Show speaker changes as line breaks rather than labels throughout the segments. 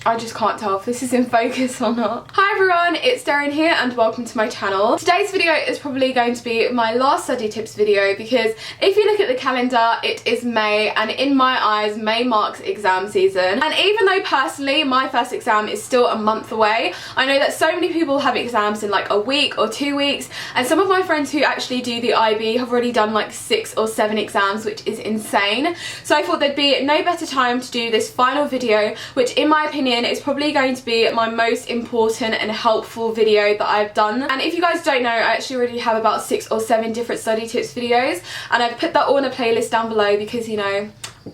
I just can't tell if this is in focus or not. Hi everyone, it's Derin here and welcome to my channel. Today's video is probably going to be my last study tips video because if you look at the calendar, it is May, and in my eyes, May marks exam season. And even though personally my first exam is still a month away, I know that so many people have exams in like a week or 2 weeks, and some of my friends who actually do the IB have already done like 6 or 7 exams, which is insane. So I thought there'd be no better time to do this final video, which in my opinion is probably going to be my most important and helpful video that I've done. And if you guys don't know, I actually already have about 6 or 7 different study tips videos, and I've put that all in a playlist down below because, you know,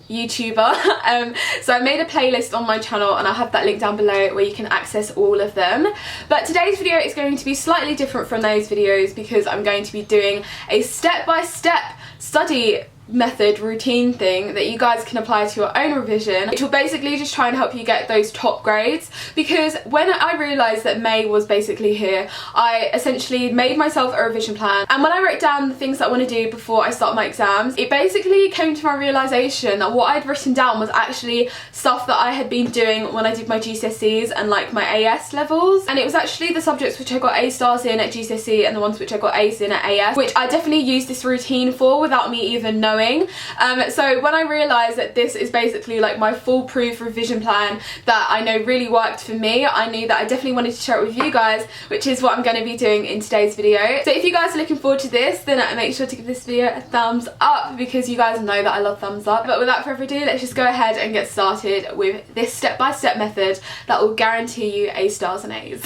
YouTuber. So I made a playlist on my channel and I'll have that link down below where you can access all of them. But today's video is going to be slightly different from those videos because I'm going to be doing a step-by-step study method routine thing that you guys can apply to your own revision, which will basically just try and help you get those top grades. Because when I realised that May was basically here, I essentially made myself a revision plan, and when I wrote down the things that I want to do before I start my exams, it basically came to my realisation that what I'd written down was actually stuff that I had been doing when I did my GCSEs and like my AS levels, and it was actually the subjects which I got A stars in at GCSE and the ones which I got A's in at AS, which I definitely used this routine for without me even knowing. So when I realised that this is basically like my foolproof revision plan that I know really worked for me, I knew that I definitely wanted to share it with you guys, which is what I'm going to be doing in today's video. So if you guys are looking forward to this, then make sure to give this video a thumbs up because you guys know that I love thumbs up. But without further ado, let's just go ahead and get started with this step-by-step method that will guarantee you A stars and A's.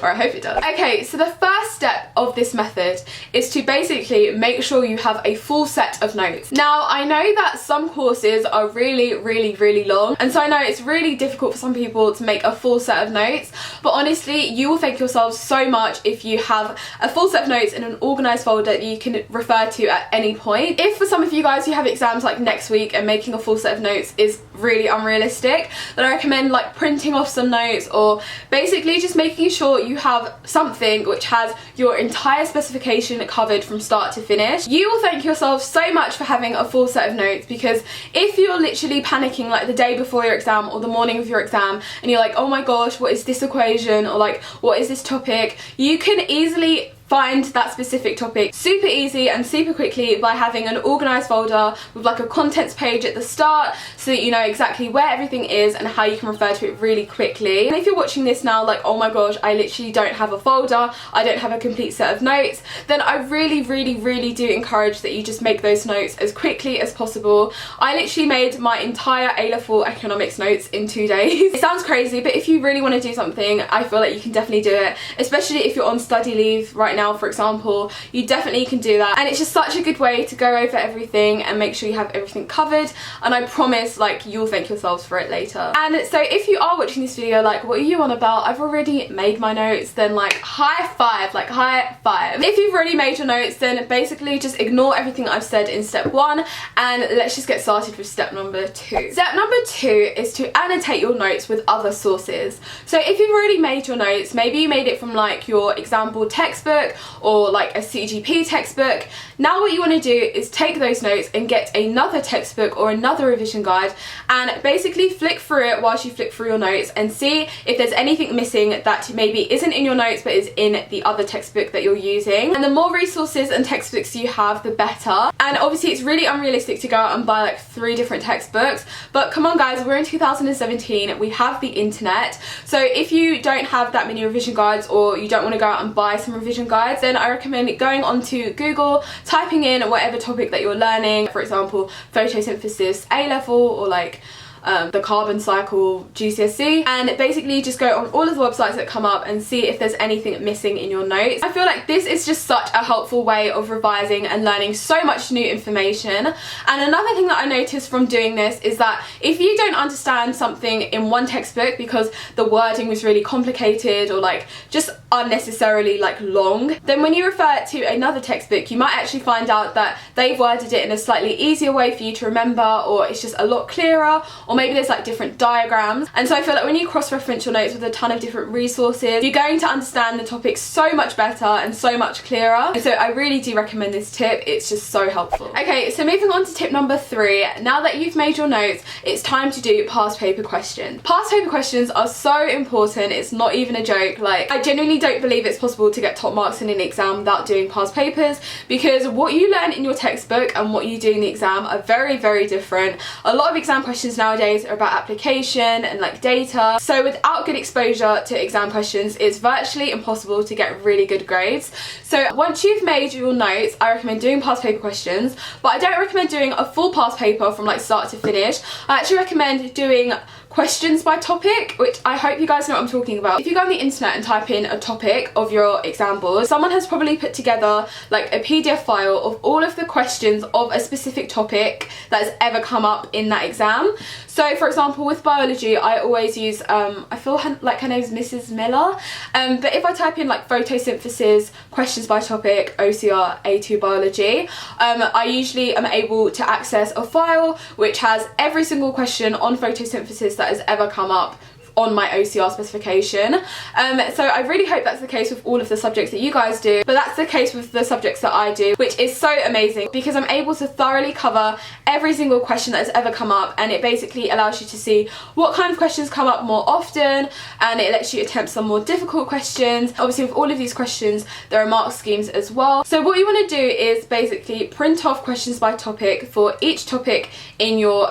Or I hope it does. Okay, so the first step of this method is to basically make sure you have a full set of notes. Now, I know that some courses are really long, and so I know it's really difficult for some people to make a full set of notes, but honestly, you will thank yourselves so much if you have a full set of notes in an organised folder that you can refer to at any point. If for some of you guys who have exams like next week and making a full set of notes is really unrealistic, then I recommend like printing off some notes, or basically just making sure you have something which has your entire specification covered from start to finish. You will thank yourself so much for having a full set of notes, because if you're literally panicking like the day before your exam or the morning of your exam and you're like, oh my gosh, what is this equation, or like what is this topic, you can easily find that specific topic super easy and super quickly by having an organised folder with like a contents page at the start so that you know exactly where everything is and how you can refer to it really quickly. And if you're watching this now like, oh my gosh, I literally don't have a folder, I don't have a complete set of notes, then I really do encourage that you just make those notes as quickly as possible. I literally made my entire A-level economics notes in 2 days. It sounds crazy, but if you really want to do something, I feel like you can definitely do it, especially if you're on study leave right now, for example. You definitely can do that, and it's just such a good way to go over everything and make sure you have everything covered, and I promise like you'll thank yourselves for it later. And so if you are watching this video like, what are you on about, I've already made my notes, then like high five, like high five. If you've already made your notes, then basically just ignore everything I've said in step 1 and let's just get started with step number 2. Step number 2 is to annotate your notes with other sources. So if you've already made your notes, maybe you made it from like your example textbook or like a CGP textbook, now what you want to do is take those notes and get another textbook or another revision guide and basically flick through it whilst you flick through your notes and see if there's anything missing that maybe isn't in your notes but is in the other textbook that you're using. And the more resources and textbooks you have, the better. And obviously it's really unrealistic to go out and buy like 3 different textbooks, but come on guys, we're in 2017, we have the internet, so if you don't have that many revision guides or you don't want to go out and buy some revision guides, then I recommend going onto Google, typing in whatever topic that you're learning, for example photosynthesis A-level or like the carbon cycle GCSE, and basically just go on all of the websites that come up and see if there's anything missing in your notes. I feel like this is just such a helpful way of revising and learning so much new information. And another thing that I noticed from doing this is that if you don't understand something in one textbook because the wording was really complicated or like just unnecessarily like long, then when you refer to another textbook you might actually find out that they've worded it in a slightly easier way for you to remember, or it's just a lot clearer, or maybe there's like different diagrams. And so I feel like when you cross-reference your notes with a ton of different resources, you're going to understand the topic so much better and so much clearer. And so I really do recommend this tip. It's just so helpful. Okay, so moving on to tip number 3. Now that you've made your notes, it's time to do past paper questions. Past paper questions are so important. It's not even a joke. Like, I genuinely don't believe it's possible to get top marks in an exam without doing past papers, because what you learn in your textbook and what you do in the exam are very, very different. A lot of exam questions nowadays are about application and like data. So without good exposure to exam questions, it's virtually impossible to get really good grades. So once you've made your notes, I recommend doing past paper questions, but I don't recommend doing a full past paper from like start to finish. I actually recommend doing questions by topic, which I hope you guys know what I'm talking about. If you go on the internet and type in a topic of your exam board, someone has probably put together like a PDF file of all of the questions of a specific topic that has ever come up in that exam. So for example, with biology, I always use, I feel like her name is Mrs. Miller, but if I type in like photosynthesis, questions by topic, OCR A2 biology, I usually am able to access a file which has every single question on photosynthesis that has ever come up on my OCR specification. So I really hope that's the case with all of the subjects that you guys do, but that's the case with the subjects that I do, which is so amazing because I'm able to thoroughly cover every single question that has ever come up, and it basically allows you to see what kind of questions come up more often, and it lets you attempt some more difficult questions. Obviously with all of these questions there are mark schemes as well. So what you want to do is basically print off questions by topic for each topic in your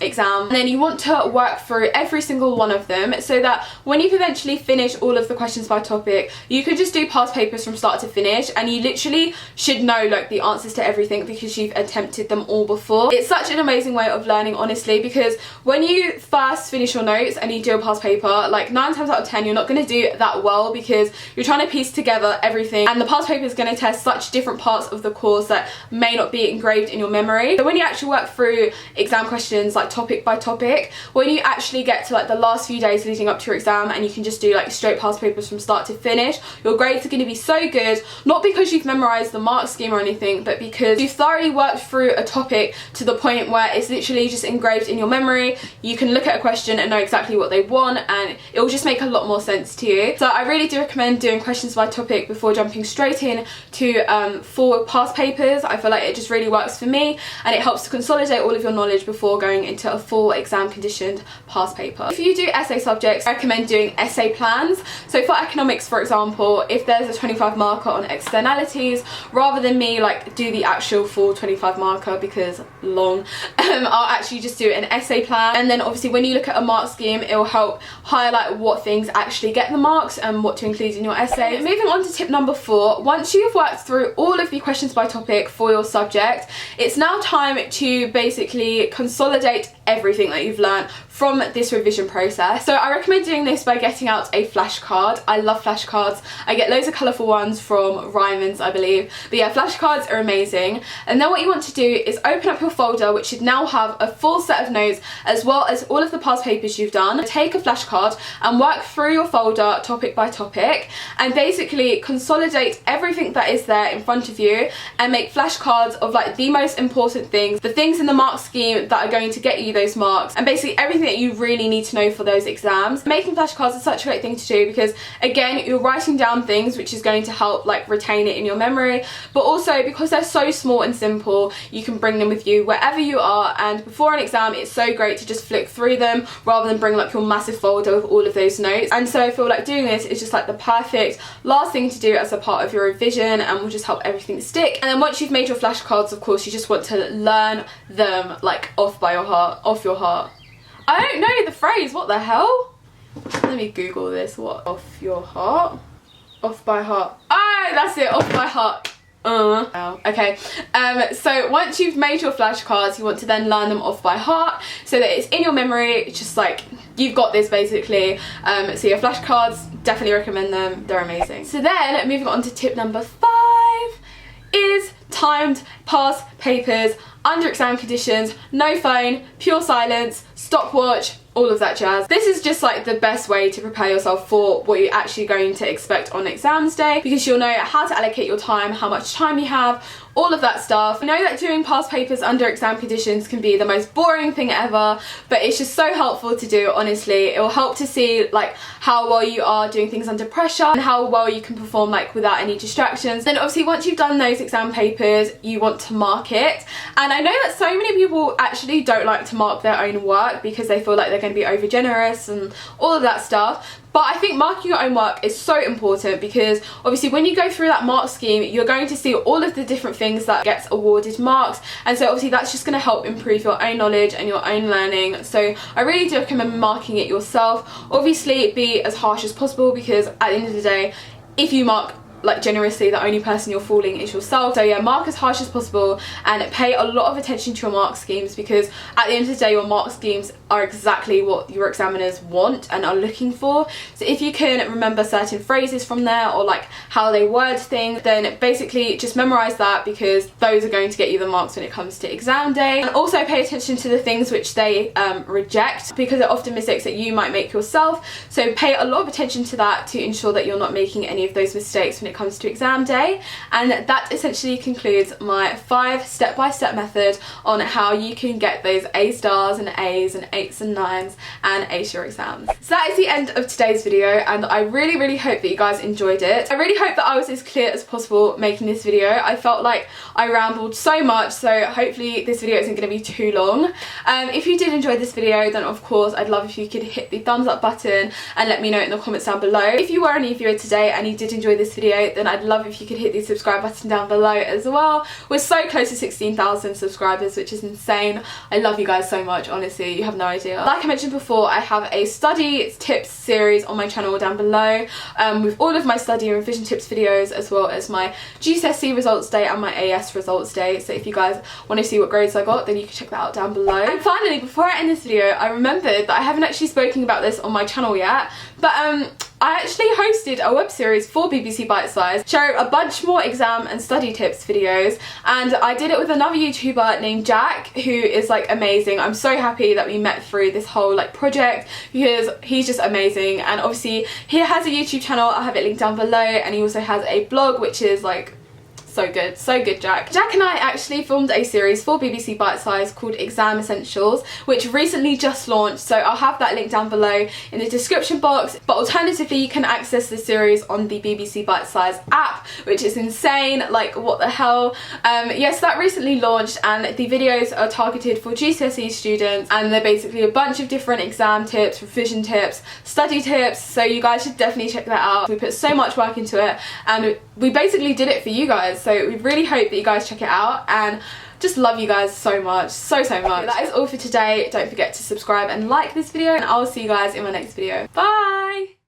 exam, and then you want to work through every single one of them so that when you've eventually finished all of the questions by topic, you can just do past papers from start to finish, and you literally should know like the answers to everything because you've attempted them all before. It's such an amazing way of learning, honestly, because when you first finish your notes and you do a past paper, like 9 times out of 10 you're not going to do that well because you're trying to piece together everything, and the past paper is going to test such different parts of the course that may not be engraved in your memory. So when you actually work through exam questions like topic by topic, when you actually get to like the last few days leading up to your exam and you can just do like straight past papers from start to finish, your grades are going to be so good, not because you've memorized the mark scheme or anything, but because you've thoroughly worked through a topic to the point where it's literally just engraved in your memory. You can look at a question and know exactly what they want, and it will just make a lot more sense to you. So I really do recommend doing questions by topic before jumping straight in to full past papers. I feel like it just really works for me, and it helps to consolidate all of your knowledge before going into a full exam conditioned past paper. If you do essay subjects, I recommend doing essay plans. So for economics, for example, if there's a 25 marker on externalities, rather than me like do the actual full 25 marker because long, I'll actually just do an essay plan, and then obviously when you look at a mark scheme, it will help highlight what things actually get the marks and what to include in your essay. Moving on to tip number 4, once you've worked through all of the questions by topic for your subject, it's now time to basically consolidate everything that you've learned from this revision process. So I recommend doing this by getting out a flashcard. I love flashcards. I get loads of colourful ones from Ryman's, I believe. But yeah, flashcards are amazing. And then what you want to do is open up your folder, which should now have a full set of notes as well as all of the past papers you've done. Take a flashcard and work through your folder topic by topic and basically consolidate everything that is there in front of you and make flashcards of like the most important things, the things in the mark scheme that are going to get you those marks, and basically everything that you really need to know for those exams. Making flashcards is such a great thing to do because again, you're writing down things which is going to help like retain it in your memory, but also because they're so small and simple, you can bring them with you wherever you are, and before an exam it's so great to just flick through them rather than bring like your massive folder with all of those notes. And so I feel like doing this is just like the perfect last thing to do as a part of your revision and will just help everything stick. And then once you've made your flashcards, of course, you just want to learn them like off by your heart, off your heart. I don't know the phrase, what the hell? Let me Google this. What? Off your heart? Off by heart. Oh, that's it, off by heart. Okay, so once you've made your flashcards, you want to then learn them off by heart so that it's in your memory. It's just like, you've got this basically. So your flashcards, definitely recommend them, they're amazing. So then, moving on to tip number 5 is timed past papers under exam conditions, no phone, pure silence, stopwatch, all of that jazz. This is just like the best way to prepare yourself for what you're actually going to expect on exams day, because you'll know how to allocate your time, how much time you have, all of that stuff. I know that doing past papers under exam conditions can be the most boring thing ever, but it's just so helpful to do, honestly. It will help to see like how well you are doing things under pressure and how well you can perform like without any distractions. Then obviously once you've done those exam papers, you want to mark it. And I know that so many people actually don't like to mark their own work because they feel like they're going to be over generous and all of that stuff. But I think marking your own work is so important because obviously when you go through that mark scheme, you're going to see all of the different things that gets awarded marks, and so obviously that's just going to help improve your own knowledge and your own learning. So I really do recommend marking it yourself. Obviously be as harsh as possible because at the end of the day, if you mark like generously, the only person you're fooling is yourself. So yeah, mark as harsh as possible and pay a lot of attention to your mark schemes because at the end of the day your mark schemes are exactly what your examiners want and are looking for. So if you can remember certain phrases from there or like how they word things, then basically just memorize that because those are going to get you the marks when it comes to exam day. And also pay attention to the things which they reject because they're often mistakes that you might make yourself. So pay a lot of attention to that to ensure that you're not making any of those mistakes when it comes to exam day. And that essentially concludes my 5 step-by-step method on how you can get those A stars and A's and 8s and 9s and ace your exams. So that is the end of today's video, and I really hope that you guys enjoyed it. I really hope that I was as clear as possible making this video. I felt like I rambled so much, so hopefully this video isn't going to be too long. If you did enjoy this video, then of course I'd love if you could hit the thumbs up button and let me know in the comments down below. If you were a new viewer today and you did enjoy this video, then I'd love if you could hit the subscribe button down below as well. We're so close to 16,000 subscribers, which is insane. I love you guys so much, honestly, you have no idea. Like I mentioned before, I have a study tips series on my channel down below with all of my study and revision tips videos, as well as my GCSE results day and my AS results day. So if you guys want to see what grades I got, then you can check that out down below. And finally, before I end this video, I remembered that I haven't actually spoken about this on my channel yet, but I actually hosted a web series for BBC Bitesize, showing a bunch more exam and study tips videos, and I did it with another YouTuber named Jack, who is like amazing. I'm so happy that we met through this whole like project because he's just amazing. And obviously he has a YouTube channel, I'll have it linked down below, and he also has a blog which is like so good, Jack. Jack and I actually filmed a series for BBC Bitesize called Exam Essentials, which recently just launched, so I'll have that link down below in the description box. But alternatively, you can access the series on the BBC Bitesize app, which is insane, like what the hell. Yes, that recently launched, and the videos are targeted for GCSE students, and they're basically a bunch of different exam tips, revision tips, study tips, so you guys should definitely check that out. We put so much work into it, and we basically did it for you guys. So we really hope that you guys check it out, and just love you guys so much, so much. That is all for today. Don't forget to subscribe and like this video, and I'll see you guys in my next video. Bye!